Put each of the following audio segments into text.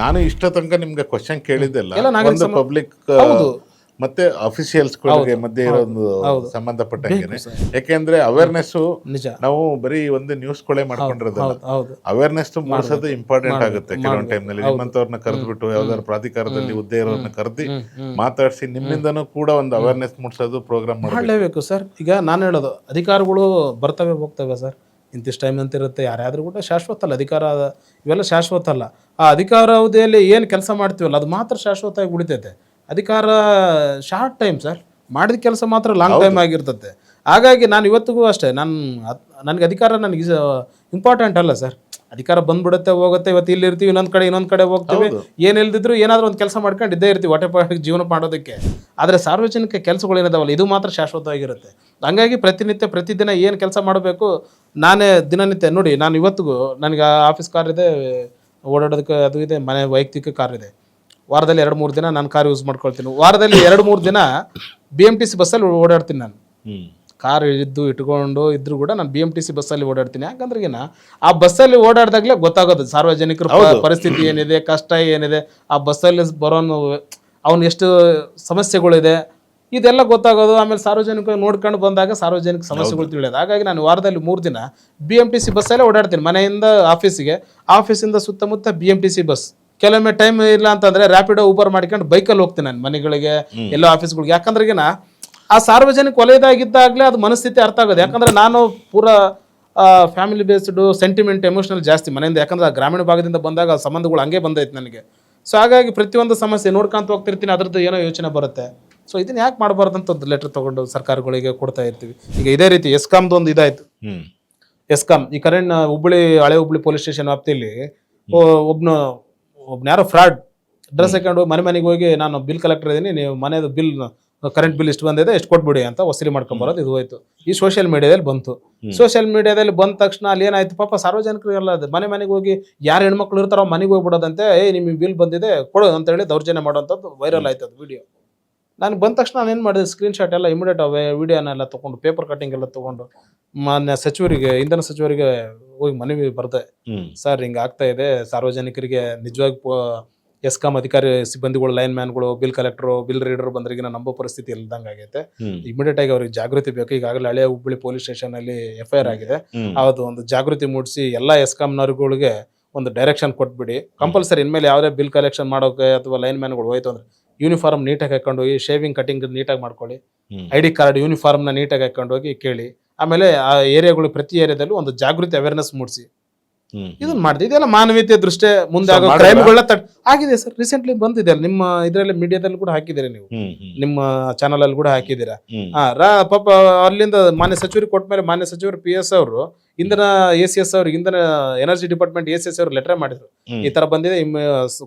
ನಾನು ಇಷ್ಟ ತನಕ ನಿಮ್ಗೆ ಕ್ವಶನ್ ಕೇಳಿದ್ದೆಲ್ಲ ಎಲ್ಲ ನಾಗರಿಕ ಒಂದು ಪಬ್ಲಿಕ್ ಹೌದು. ಮತ್ತೆ ಅಫಿಷಿಯಲ್ಸ್ಗಳಿಗೆ ಮಧ್ಯೆ ಇರೋದು ಸಂಬಂಧಪಟ್ಟಂಗೆ, ಯಾಕೆಂದ್ರೆ ಅವೇರ್ನೆಸ್ ನಿಜ. ನಾವು ಬರೀ ಒಂದು ನ್ಯೂಸ್ಗಳೇ ಮಾಡ್ಕೊಂಡಿರೋದಲ್ಲ, ಹೌದು. ಅವೇರ್ನೆಸ್ ಮೂಡಿಸೋದು ಇಂಪಾರ್ಟೆಂಟ್ ಆಗುತ್ತೆ. ಕೆಲವೊಂದು ಟೈಮ್ನಲ್ಲಿ ನಿಮ್ಮಂತವ್ರನ್ನ ಕರೆದ್ಬಿಟ್ಟು ಯಾವ್ದಾದ್ರು ಪ್ರಾಧಿಕಾರದಲ್ಲಿ ಹುದ್ದೆ ಇರೋರ್ನ ಕರೆದಿ ಮಾತಾಡಿಸಿ ನಿಮ್ಮಿಂದನೂ ಕೂಡ ಒಂದು ಅವೇರ್ನೆಸ್ ಮೂಡಿಸೋದು ಪ್ರೋಗ್ರಾಮ್ ಮಾಡಲೇಬೇಕು ಸರ್. ಈಗ ನಾನು ಹೇಳೋದು, ಅಧಿಕಾರಗಳು ಬರ್ತವೆ ಹೋಗ್ತವೆ ಸರ್, ಇಂತಿಷ್ಟು ಟೈಮ್ ಅಂತ ಇರುತ್ತೆ. ಯಾರ್ಯಾದ್ರೂ ಕೂಡ ಶಾಶ್ವತ ಅಲ್ಲ ಅಧಿಕಾರ, ಇವೆಲ್ಲ ಶಾಶ್ವತ ಅಲ್ಲ. ಆ ಅಧಿಕಾರ ಅವಧಿಯಲ್ಲಿ ಏನು ಕೆಲಸ ಮಾಡ್ತೀವಲ್ಲ ಅದು ಮಾತ್ರ ಶಾಶ್ವತವಾಗಿ ಉಳಿತೈತೆ. ಅಧಿಕಾರ ಶಾರ್ಟ್ ಟೈಮ್ ಸರ್, ಮಾಡಿದ ಕೆಲಸ ಮಾತ್ರ ಲಾಂಗ್ ಟೈಮ್ ಆಗಿರ್ತದೆ. ಹಾಗಾಗಿ ನಾನು ಇವತ್ತಿಗೂ ಅಷ್ಟೇ, ನನಗೆ ಅಧಿಕಾರ ನನಗೆ ಇಂಪಾರ್ಟೆಂಟ್ ಅಲ್ಲ ಸರ್. ಅಧಿಕಾರ ಬಂದ್ಬಿಡುತ್ತೆ ಹೋಗುತ್ತೆ, ಇವತ್ತು ಇಲ್ಲಿ ಇರ್ತೀವಿ, ಇನ್ನೊಂದು ಕಡೆ ಹೋಗ್ತೀವಿ, ಏನು ಇಲ್ದಿದ್ರು ಏನಾದರೂ ಒಂದು ಕೆಲಸ ಮಾಡ್ಕೊಂಡು ಇದ್ದೇ ಇರ್ತೀವಿ ಹೊಟ್ಟೆ ಜೀವನ ಮಾಡೋದಕ್ಕೆ. ಆದರೆ ಸಾರ್ವಜನಿಕ ಕೆಲಸಗಳು ಏನಿದಾವಲ್ಲ ಇದು ಮಾತ್ರ ಶಾಶ್ವತವಾಗಿರುತ್ತೆ. ಹಂಗಾಗಿ ಪ್ರತಿದಿನ ಏನು ಕೆಲಸ ಮಾಡಬೇಕು ನಾನೇ ದಿನನಿತ್ಯ ನೋಡಿ. ನಾನು ಇವತ್ತಿಗೂ ನನಗೆ ಆಫೀಸ್ ಕಾರ್ ಇದೆ, ಓಡಾಡೋದಕ್ಕೆ ಅದು ಇದೆ, ಮನೆ ವೈಯಕ್ತಿಕ ಕಾರ್ ಇದೆ. ವಾರದಲ್ಲಿ 2-3 ದಿನ ನಾನು ಕಾರ್ ಯೂಸ್ ಮಾಡ್ಕೊಳ್ತೀನಿ. ವಾರದಲ್ಲಿ 2-3 ದಿನ BMTC ಬಸ್ಸಲ್ಲಿ ಓಡಾಡ್ತೀನಿ. ನಾನು ಕಾರ್ ಇಟ್ಕೊಂಡು ಇದ್ರೂ ಕೂಡ ನಾನು BMTC ಬಸ್ಸಲ್ಲಿ ಓಡಾಡ್ತೀನಿ. ಯಾಕಂದ್ರೆ ಆ ಬಸ್ಸಲ್ಲಿ ಓಡಾಡ್ದಾಗಲೇ ಗೊತ್ತಾಗೋದು ಸಾರ್ವಜನಿಕರ ಪರಿಸ್ಥಿತಿ ಏನಿದೆ, ಕಷ್ಟ ಏನಿದೆ, ಆ ಬಸ್ಸಲ್ಲಿ ಬರೋನು ಅವನು ಎಷ್ಟು ಸಮಸ್ಯೆಗಳಿದೆ ಇದೆಲ್ಲ ಗೊತ್ತಾಗೋದು. ಆಮೇಲೆ ಸಾರ್ವಜನಿಕ ನೋಡ್ಕೊಂಡು ಬಂದಾಗ ಸಾರ್ವಜನಿಕ ಸಮಸ್ಯೆಗಳು ತಿಳಿಯೋದು. ಹಾಗಾಗಿ ನಾನು ವಾರದಲ್ಲಿ 3 ದಿನ BMTC ಬಸ್ಸಲ್ಲೇ ಓಡಾಡ್ತೀನಿ. ಮನೆಯಿಂದ ಆಫೀಸಿಗೆ, ಆಫೀಸಿಂದ ಸುತ್ತಮುತ್ತ BMTC ಬಸ್. ಕೆಲವೊಮ್ಮೆ ಟೈಮ್ ಇಲ್ಲ ಅಂತಂದ್ರೆ ರ್ಯಾಪಿಡೋ ಊಬರ್ ಮಾಡ್ಕೊಂಡು ಬೈಕಲ್ಲಿ ಹೋಗ್ತೀನಿ ನಾನು ಮನೆಗಳಿಗೆ, ಎಲ್ಲೋ ಆಫೀಸ್ಗಳಿಗೆ. ಯಾಕಂದ್ರೆ ಆ ಸಾರ್ವಜನಿಕ ವಲಯದಾಗಿದ್ದಾಗಲೇ ಅದು ಮನಸ್ಥಿತಿ ಅರ್ಥ ಆಗೋದು. ಯಾಕಂದ್ರೆ ನಾನು ಪೂರಾ ಫ್ಯಾಮಿಲಿ ಬೇಸ್ಡ್ ಸೆಂಟಿಮೆಂಟ್ ಎಮೋಷನಲ್ ಜಾಸ್ತಿ ಮನೆಯಿಂದ. ಯಾಕಂದ್ರೆ ಗ್ರಾಮೀಣ ಭಾಗದಿಂದ ಬಂದಾಗ ಸಂಬಂಧಗಳು ಹಂಗೆ ಬಂದೈತೆ ನನಗೆ. ಸೊ ಹಾಗಾಗಿ ಪ್ರತಿಯೊಂದು ಸಮಸ್ಯೆ ನೋಡ್ಕೊಂತ ಹೋಗ್ತಿರ್ತೀನಿ, ಅದ್ರದ್ದು ಏನೋ ಯೋಚನೆ ಬರುತ್ತೆ. ಸೊ ಇದನ್ನ ಯಾಕೆ ಮಾಡಬಾರ್ದು ಅಂತ ಒಂದು ಲೆಟರ್ ತಗೊಂಡು ಸರ್ಕಾರಗಳಿಗೆ ಕೊಡ್ತಾ ಇರ್ತೀವಿ. ಈಗ ಇದೇ ರೀತಿ ಎಸ್ಕಾಮ್ದು ಒಂದು ಇದಾಯ್ತು. ಎಸ್ಕಾಮ್ ಈ ಕರೆಂಟ್ ಹಳೆ ಹುಬ್ಳಿ ಪೊಲೀಸ್ ಸ್ಟೇಷನ್ ವ್ಯಾಪ್ತಿಯಲ್ಲಿ ಒಬ್ನ ಯಾರೋ ಫ್ರಾಡ್ ಡ್ರೆಸ್ ಹಾಕೊಂಡು ಮನೆಗೆ ಹೋಗಿ ನಾನು ಬಿಲ್ ಕಲೆಕ್ಟರ್ ಇದ್ದೀನಿ, ನೀವು ಮನೆಯದು ಬಿಲ್ ಕರೆಂಟ್ ಬಿಲ್ ಇಷ್ಟು ಬಂದಿದೆ ಎಷ್ಟು ಕೊಟ್ಬಿಡಿ ಅಂತ ವಸೂಲಿ ಮಾಡ್ಕೊಂಬರೋದು ಇದು ಹೋಯ್ತು. ಈ ಸೋಷಿಯಲ್ ಮೀಡಿಯಾದಲ್ಲಿ ಬಂತು. ಸೋಷಿಯಲ್ ಮೀಡಿಯಾದಲ್ಲಿ ಬಂದ ತಕ್ಷಣ ಅಲ್ಲಿ ಏನಾಯ್ತು, ಪಾಪ ಸಾರ್ವಜನಿಕರಿಗೆಲ್ಲ ಮನೆಗೆ ಹೋಗಿ ಯಾರು ಹೆಣ್ಮಕ್ಳು ಇರ್ತಾರೋ ಮನೆಗೆ ಹೋಗ್ಬಿಡೋದಂತೆ, ನಿಮಗೆ ಬಿಲ್ ಬಂದಿದೆ ಕೊಡು ಅಂತೇಳಿ ದೌರ್ಜನ್ಯ ಮಾಡೋಂಥದ್ದು ವೈರಲ್ ಆಯ್ತು ಅದು ವಿಡಿಯೋ. ನಾನು ಬಂದ ತಕ್ಷಣ ನಾನು ಏನು ಮಾಡಿದೆ, ಸ್ಕ್ರೀನ್ಶಾಟ್ ಎಲ್ಲ ಇಮಿಡಿಯೇಟ್ ವಿಡಿಯೋನೆಲ್ಲ ತೊಗೊಂಡು ಪೇಪರ್ ಕಟ್ಟಿಂಗ್ ಎಲ್ಲ ತೊಗೊಂಡು ಮಾನ್ಯ ಸಚಿವರಿಗೆ, ಇಂಧನ ಸಚಿವರಿಗೆ ಹೋಗಿ ಮನವಿ ಬರ್ದೆ. ಸರ್ ಹಿಂಗೆ ಆಗ್ತಾ ಇದೆ, ಸಾರ್ವಜನಿಕರಿಗೆ ನಿಜವಾಗಿ ಎಸ್ಕಾಮ್ ಅಧಿಕಾರಿ ಸಿಬ್ಬಂದಿಗಳು, ಲೈನ್ ಮ್ಯಾನ್ಗಳು, ಬಿಲ್ ಕಲೆಕ್ಟರ್, ಬಿಲ್ ರೀಡರ್ ಬಂದ್ರಿಗೆ ನಂಬೋ ಪರಿಸ್ಥಿತಿ ಇಲ್ದಂಗೆ ಆಗೈತೆ. ಇಮಿಡಿಯೇಟ್ ಆಗಿ ಅವ್ರಿಗೆ ಜಾಗೃತಿ ಬೇಕು. ಈಗಾಗಲೇ ಹಳೆ ಹುಬ್ಬಳ್ಳಿ ಪೊಲೀಸ್ ಸ್ಟೇಷನ್ ಅಲ್ಲಿ FIR ಆಗಿದೆ. ಅದು ಒಂದು ಜಾಗೃತಿ ಮೂಡಿಸಿ ಎಲ್ಲ ಎಸ್ಕಾಮ್ನವ್ರುಗಳಿಗೆ ಒಂದು ಡೈರೆಕ್ಷನ್ ಕೊಟ್ಬಿಡಿ. ಕಂಪಲ್ಸರಿ ಇನ್ಮೇಲೆ ಯಾವುದೇ ಬಿಲ್ ಕಲೆಕ್ಷನ್ ಮಾಡೋಕೆ ಅಥವಾ ಲೈನ್ ಮ್ಯಾನ್ಗಳು ಹೋಯ್ತು ಅಂದ್ರೆ ಯೂನಿಫಾರ್ಮ್ ನೀಟಾಗಿ ಹಾಕೊಂಡು ಹೋಗಿ, ಶೇವಿಂಗ್ ಕಟಿಂಗ್ ನೀಟಾಗಿ ಮಾಡ್ಕೊಳ್ಳಿ, ID ಕಾರ್ಡ್ ಯೂನಿಫಾರ್ಮ್ನ ನೀಟಾಗಿ ಹಾಕೊಂಡು ಹೋಗಿ ಕೇಳಿ. ಆಮೇಲೆ ಆ ಏರಿಯಾಗಳು ಪ್ರತಿ ಏರಿಯಾದಲ್ಲೂ ಒಂದು ಜಾಗೃತಿ ಅವೇರ್ನೆಸ್ ಮೂಡಿಸಿ ಇದನ್ನ ಮಾಡಿದೆ. ಇದೆಲ್ಲ ಮಾನವೀಯತೆ ದೃಷ್ಟಿ ಮುಂದೆ ಆಗೋ ಕ್ರೈಮ್ಗಳನ್ನ ಆಗಿದೆ ಸರ್. ರೀಸೆಂಟ್ಲಿ ಬಂದಿದೆ ಅಲ್ಲ ನಿಮ್ಮ ಇದರಲ್ಲಿ ಮೀಡಿಯಾದಲ್ಲಿ ಕೂಡ ಹಾಕಿದ್ದೀರಾ, ನೀವು ನಿಮ್ಮ ಚಾನಲ್ ಅಲ್ಲಿ ಕೂಡ ಹಾಕಿದ್ದೀರಾ. ಪಾಪ ಅಲ್ಲಿಂದ ಮಾನ್ಯ ಸಚಿವರಿಗೆ ಕೊಟ್ಟ ಮೇಲೆ ಮಾನ್ಯ ಸಚಿವರು PS ಅವರು ಇಂಧನ ACS ಅವ್ರಿಗೆ, ಇಂಧನ ಎನರ್ಜಿ ಡಿಪಾರ್ಟ್ಮೆಂಟ್ ACS ಅವ್ರು ಲೆಟರ್ ಮಾಡಿದ್ರು, ಈ ತರ ಬಂದಿದೆ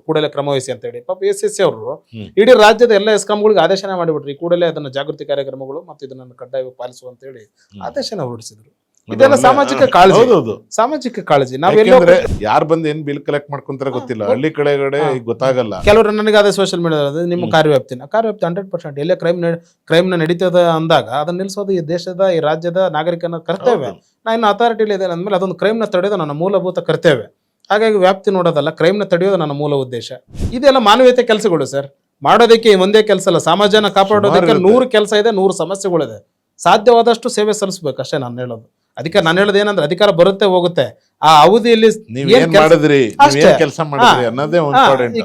ಕೂಡಲೇ ಕ್ರಮ ವಹಿಸಿ ಅಂತ ಹೇಳಿ. ಪಾಪ ACS ಅವರು ಇಡೀ ರಾಜ್ಯದ ಎಲ್ಲ ಎಸ್ಕಾಮ್ಗಳಿಗೆ ಆದೇಶನ ಮಾಡಿಬಿಟ್ರು, ಈ ಕೂಡಲೇ ಅದನ್ನ ಜಾಗೃತಿ ಕಾರ್ಯಕ್ರಮಗಳು ಮತ್ತು ಇದನ್ನ ಕಡ್ಡಾಯ ಪಾಲಿಸುವ ಅಂತ ಹೇಳಿ ಆದೇಶನ ಹೊರಡಿಸಿದ್ರು. ಇದೆಲ್ಲ ಸಾಮಾಜಿಕ ಕಾಳಜಿ. ಸಾಮಾಜಿಕ ಕಾಳಜಿ. ನಾವೆಲ್ಲ ಯಾರು ಬಂದು ಏನ್ ಬಿಲ್ ಕಲೆಕ್ಟ್ ಮಾಡ್ಕೊಂತಾರೆ ಗೊತ್ತಿಲ್ಲ, ಹಳ್ಳಿ ಕಡೆಗಡೆ ಗೊತ್ತಾಗಲ್ಲ. ಕೆಲವರು ನನಗೆ ಅದೇ ಸೋಷಿಯಲ್ ಮೀಡಿಯಾದ ನಿಮ್ಮ ಕಾರ್ಯವ್ಯಾಪ್ತಿ 100% ಎಲ್ಲೇ ಕ್ರೈಮ್ ನಡೀತದ ಅಂದಾಗ ಅದನ್ನ ನಿಲ್ಲಿಸೋದು ಈ ದೇಶದ, ಈ ರಾಜ್ಯದ ನಾಗರಿಕನ ಕರ್ತವ್ಯ. ನಾನು ಅಥಾರಿಟಿ ಇದೆ ಅಂದ್ಮೇಲೆ ಅದೊಂದು ಕ್ರೈಮ್ನ ತಡೆಯೋದು ನನ್ನ ಮೂಲಭೂತ ಕರ್ತವ್ಯ. ಹಾಗಾಗಿ ವ್ಯಾಪ್ತಿ ನೋಡೋದಲ್ಲ, ಕ್ರೈಮ್ನ ತಡೆಯೋದು ನನ್ನ ಮೂಲ ಉದ್ದೇಶ. ಇದೆಲ್ಲ ಮಾನವೀಯತೆ ಕೆಲಸಗಳು ಸರ್. ಮಾಡೋದಕ್ಕೆ ಒಂದೇ ಕೆಲಸ ಅಲ್ಲ, ಸಮಾಜನ ಕಾಪಾಡೋದಕ್ಕೆ 100 ಕೆಲಸ ಇದೆ, 100 ಸಮಸ್ಯೆಗಳಿದೆ. ಸಾಧ್ಯವಾದಷ್ಟು ಸೇವೆ ಸಲ್ಲಿಸ್ಬೇಕು ಅಷ್ಟೇ ನಾನು ಹೇಳೋದು. ಅದಕ್ಕೆ ನಾನು ಹೇಳೋದು ಏನಂದ್ರೆ, ಅಧಿಕಾರ ಬರುತ್ತೆ ಹೋಗುತ್ತೆ, ಆ ಅವಧಿಯಲ್ಲಿ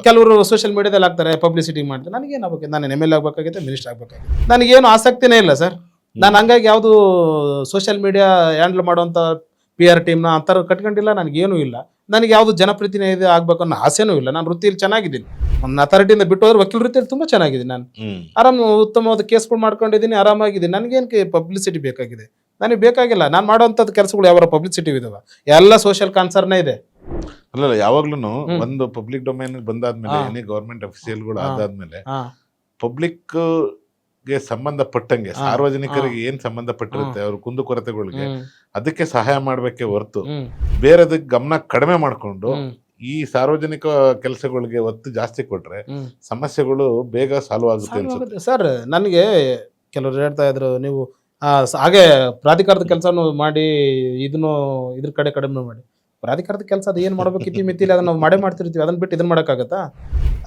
ಕೆಲವರು ಸೋಷಿಯಲ್ ಮೀಡಿಯಾದಲ್ಲಿ ಆಗ್ತಾರೆ, ಪಬ್ಲಿಸಿಟಿ ಮಾಡ್ತಾರೆ. ನನಗೇನಾಗಬೇಕು, ನಾನು MLA ಆಗ್ಬೇಕಾಗಿದೆ, ಮಿನಿಸ್ಟರ್ ಆಗ್ಬೇಕಾಗಿದೆ, ನನಗೇನು ಆಸಕ್ತಿನೇ ಇಲ್ಲ ಸರ್. ನಾನು ಹಂಗಾಗಿ ಯಾವುದು ಸೋಷಿಯಲ್ ಮೀಡಿಯಾ ಹ್ಯಾಂಡಲ್ ಮಾಡುವಂಥ PR ಟೀಮ್ನ ಅಂತರ ಕಟ್ಕೊಂಡಿಲ್ಲ, ನನಗೇನೂ ಇಲ್ಲ. ನನಗೆ ಯಾವುದು ಜನಪ್ರತಿನಿಧಿ ಆಗ್ಬೇಕು ಅನ್ನೋ ಆಸೆನೂ ಇಲ್ಲ. ನಾನು ವೃತ್ತಿಯಲ್ಲಿ ಚೆನ್ನಾಗಿದ್ದೀನಿ. ನನ್ನ ಅಥಾರಿಟಿಯಿಂದ ಬಿಟ್ಟು ಹೋದ್ರೆ ವಕೀಲ ವೃತ್ತಿಯಲ್ಲಿ ತುಂಬ ಚೆನ್ನಾಗಿದ್ದೀನಿ. ನಾನು ಉತ್ತಮವಾದ ಕೇಸ್ಗಳು ಮಾಡ್ಕೊಂಡಿದ್ದೀನಿ, ಆರಾಮಾಗಿದ್ದೀನಿ. ನನಗೇನು ಪಬ್ಲಿಸಿಟಿ ಬೇಕಾಗಿದೆ? ನನಗೆ ಬೇಕಾಗಿಲ್ಲ. ನಾನು ಮಾಡೋಂಥದ್ದು ಕೆಲಸಗಳು ಯಾವ ಪಬ್ಲಿಸಿಟಿ ಇದಾವೆ, ಎಲ್ಲ ಸೋಷಿಯಲ್ ಕಾನ್ಸರ್ನೇ ಇದೆ. ಅಲ್ಲ, ಯಾವಾಗ್ಲೂ ಒಂದು ಪಬ್ಲಿಕ್ ಡೊಮೈನ್ ಬಂದಾದ್ಮೇಲೆ, ಏನೇ ಗವರ್ಮೆಂಟ್ ಅಫಿಸಿಯಲ್ಗಳು ಆದಾದ್ಮೇಲೆ, ಪಬ್ಲಿಕ್ ಗೆ ಸಂಬಂಧಪಟ್ಟಂಗೆ ಸಾರ್ವಜನಿಕರಿಗೆ ಏನ್ ಸಂಬಂಧಪಟ್ಟಿರುತ್ತೆ ಅವ್ರ ಕುಂದುಕೊರತೆಗಳಿಗೆ, ಅದಕ್ಕೆ ಸಹಾಯ ಮಾಡ್ಬೇಕೆ ಹೊರತು ಬೇರೆದಕ್ಕೆ ಗಮನ ಕಡಿಮೆ ಮಾಡ್ಕೊಂಡು ಈ ಸಾರ್ವಜನಿಕ ಕೆಲಸಗಳಿಗೆ ಒತ್ತು ಜಾಸ್ತಿ ಕೊಟ್ರೆ ಸಮಸ್ಯೆಗಳು ಬೇಗ ಸಾಲ್ವ್ ಆಗುತ್ತೆ ಅನ್ಸುತ್ತೆ ಸರ್. ನನಗೆ ಕೆಲವರು ಹೇಳ್ತಾ ಇದ್ರು, ನೀವು ಹಾಗೆ ಪ್ರಾಧಿಕಾರದ ಕೆಲಸನೂ ಮಾಡಿ ಇದನ್ನು ಇದ್ರ ಕಡೆ ಕಡಿಮೆ ಮಾಡಿ. ಪ್ರಾಧಿಕಾರದ ಕೆಲಸ ಅದು ಏನು ಮಾಡ್ಬೇಕು ಇತಿ ಮಿತಿಲಿ ಅದನ್ನ ನಾವು ಮಾಡೇ ಮಾಡ್ತಿರ್ತೀವಿ, ಅದನ್ನ ಬಿಟ್ಟು ಇದನ್ನ ಮಾಡೋಕ್ಕಾಗತ್ತಾ?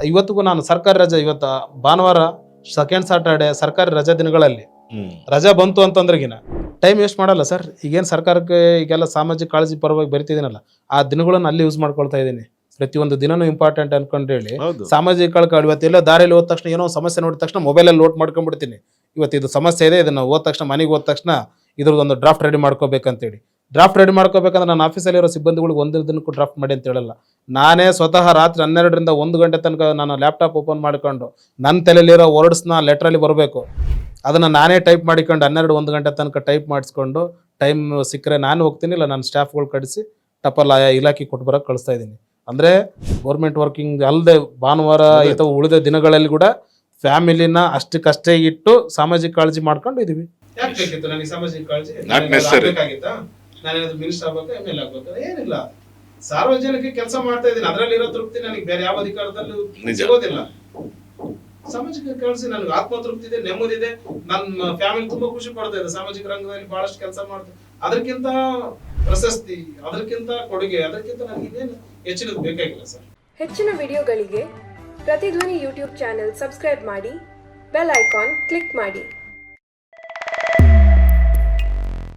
ಇವತ್ತಿಗೂ ನಾನು ಸರ್ಕಾರಿ ರಜೆ, ಇವತ್ತು ಭಾನುವಾರ ಸೆಕೆಂಡ್ ಸಾಟರ್ಡೆ ಸರ್ಕಾರಿ ರಜಾ ದಿನಗಳಲ್ಲಿ ರಜಾ ಬಂತು ಅಂತಂದ್ರೆಗಿನ ಟೈಮ್ ವೇಸ್ಟ್ ಮಾಡಲ್ಲ ಸರ್. ಈಗೇನು ಸರ್ಕಾರಕ್ಕೆ ಈಗೆಲ್ಲ ಸಾಮಾಜಿಕ ಕಾಳಜಿ ಪರವಾಗಿ ಬರಿತಿದ್ದೀನಲ್ಲ, ಆ ದಿನಗಳನ್ನು ಅಲ್ಲಿ ಯೂಸ್ ಮಾಡ್ಕೊಳ್ತಾ ಇದ್ದೀನಿ. ಪ್ರತಿಯೊಂದು ದಿನನೂ ಇಂಪಾರ್ಟೆಂಟ್ ಅನ್ಕೊಂಡು ಹೇಳಿ ಸಾಮಾಜಿಕ ಕಳ್ಕೊಳ್ಳಿ. ಇವತ್ತೆಲ್ಲ ದಾರಿಯಲ್ಲಿ ಹೋದ ತಕ್ಷಣ ಏನೋ ಸಮಸ್ಯೆ ನೋಡಿದ ತಕ್ಷಣ ಮೊಬೈಲಲ್ಲಿ ನೋಟ್ ಮಾಡ್ಕೊಂಡ್ಬಿಡ್ತೀನಿ. ಇವತ್ತು ಇದು ಸಮಸ್ಯೆ ಇದೆ, ಇದನ್ನು ಹೋದ ತಕ್ಷಣ ಮನೆಗೆ ಹೋದ ತಕ್ಷಣ ಇದ್ರದ್ದೊಂದು ಡ್ರಾಫ್ಟ್ ರೆಡಿ ಮಾಡ್ಕೋಬೇಕಂತೇಳಿ. ಡ್ರಾಫ್ಟ್ ರೆಡಿ ಮಾಡ್ಕೋಬೇಕಂದ್ರೆ ನನ್ನ ಆಫೀಸಲ್ಲಿರೋ ಸಿಬ್ಬಂದಿಗಳಿಗೆ ಒಂದು ದಿನಕ್ಕೂ ಡ್ರಾಫ್ಟ್ ಮಾಡಿ ಅಂತ ಹೇಳಲ್ಲ. ನಾನೇ ಸ್ವತಃ ರಾತ್ರಿ 12ರಿಂದ 1 ಗಂಟೆ ತನಕ ನಾನು ಲ್ಯಾಪ್ಟಾಪ್ ಓಪನ್ ಮಾಡ್ಕೊಂಡು ನನ್ನ ತಲೆಯಲ್ಲಿರೋ ವರ್ಡ್ಸ್ನ ಲೆಟ್ರಲ್ಲಿ ಬರಬೇಕು, ಅದನ್ನು ನಾನೇ ಟೈಪ್ ಮಾಡಿಕೊಂಡು 12-1 ಗಂಟೆ ತನಕ ಟೈಪ್ ಮಾಡಿಸ್ಕೊಂಡು ಟೈಮ್ ಸಿಕ್ಕರೆ ನಾನು ಹೋಗ್ತೀನಿ, ಇಲ್ಲ ನನ್ನ ಸ್ಟಾಫ್ಗಳು ಕಳಿಸಿ ಟಪಲ್ ಆಯಾ ಇಲಾಖೆ ಕೊಟ್ಟು ಬರೋಕ್ಕೆ ಕಳಿಸ್ತಾ ಇದ್ದೀನಿ. ಅಂದರೆ ಗೌರ್ಮೆಂಟ್ ವರ್ಕಿಂಗ್ ಅಲ್ಲದೆ ಭಾನುವಾರ ಅಥವಾ ಉಳಿದ ದಿನಗಳಲ್ಲಿ ಕೂಡ ಫ್ಯಾಮಿಲಿನ ಅಷ್ಟಕ್ಕಷ್ಟೇ ಇಟ್ಟು ಸಾಮಾಜಿಕ ಕಾಳಜಿ ಮಾಡ್ಕೊಂಡು ಇದೀವಿ. ಯಾಕೆ ಬೇಕಿತ್ತು ನನಗೆ ಸಾಮಾಜಿಕ ಕಾಳಜಿ? ಬೇಕಾಗಿತ್ತಾ? ನಾನೇನಾದ್ರು ಮಿನಿಸ್ಟರ್ ಆಗ್ಬೇಕಾ, MLA ಆಗ್ಬೇಕಾ? ಏನಿಲ್ಲ, ಸಾರ್ವಜನಿಕ ಕೆಲಸ ಮಾಡ್ತಾ ಇದ್ದೀನಿ, ಅದರಲ್ಲಿರೋ ತೃಪ್ತಿ ನನಗೆ ಬೇರೆ ಯಾವ ಅಧಿಕಾರದಲ್ಲೂ ಸಿಗೋದಿಲ್ಲ. ಸಾಮಾಜಿಕ ಕಾಳಜಿ ನನಗೆ ಆತ್ಮತೃಪ್ತಿ ಇದೆ, ನೆಮ್ಮದಿ ಇದೆ, ನನ್ನ ಫ್ಯಾಮಿಲಿ ತುಂಬಾ ಖುಷಿ ಪಡ್ತಾ ಇದೆ. ಸಾಮಾಜಿಕ ರಂಗದಲ್ಲಿ ಬಹಳಷ್ಟು ಕೆಲಸ ಮಾಡ್ತಾರೆ. ಅದಕ್ಕಿಂತ ಪ್ರಶಸ್ತಿ, ಅದಕ್ಕಿಂತ ಕೊಡುಗೆ, ಅದಕ್ಕಿಂತ ನನಗೆ ಇನ್ನೇನು ಹೆಚ್ಚಿನದು ಬೇಕಾಗಿಲ್ಲ ಸರ್. ಹೆಚ್ಚಿನ ವಿಡಿಯೋಗಳಿಗೆ ಪ್ರತಿಧ್ವನಿ ಯೂಟ್ಯೂಬ್ ಚಾನೆಲ್ ಸಬ್ಸ್ಕ್ರೈಬ್ ಮಾಡಿ, ಬೆಲ್ ಐಕಾನ್ ಕ್ಲಿಕ್ ಮಾಡಿ.